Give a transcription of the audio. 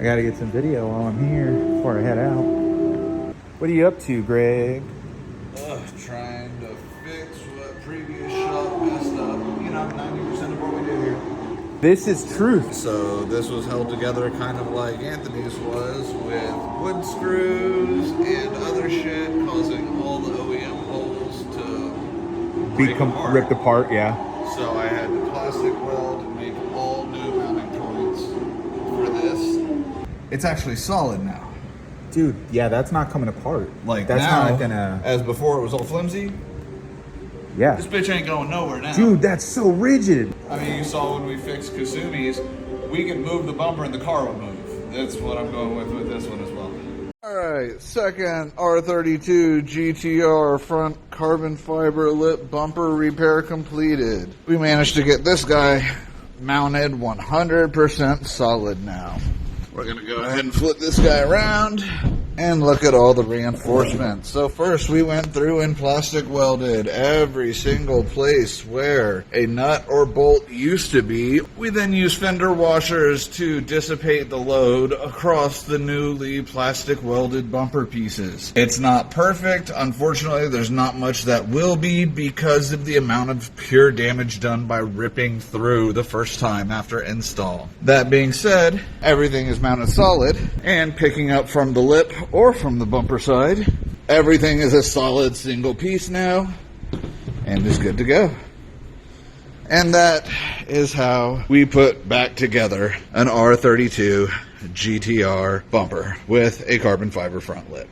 I gotta get some video while I'm here before I head out. What are you up to, Greg? Trying to fix what previous shop messed up. You know, 90% of what we do here. This is truth. So this was held together kind of like Anthony's was, with wood screws and other shit, causing all the OEM holes to Ripped apart, yeah. So I had to plastic weld and make all new mounting points for this. It's actually solid now. Dude, yeah, that's not coming apart. Like that's now, not gonna. as before it was all flimsy. Yeah. This bitch ain't going nowhere now. Dude, that's so rigid. I mean, you saw when we fixed Kasumi's, we could move the bumper and the car would move. That's what I'm going with this one as well. All right, second R32 GTR front carbon fiber lip bumper repair completed. We managed to get this guy mounted 100% solid now. We're gonna go ahead and flip this guy around and look at all the reinforcements. So first we went through and plastic welded every single place where a nut or bolt used to be. We then used fender washers to dissipate the load across the newly plastic welded bumper pieces. It's not perfect. Unfortunately, there's not much that will be because of the amount of pure damage done by ripping through the first time after install. That being said, everything is mounted solid and picking up from the lip or from the bumper side. Everything is a solid single piece now and is good to go. And that is how we put back together an R32 GTR bumper with a carbon fiber front lip.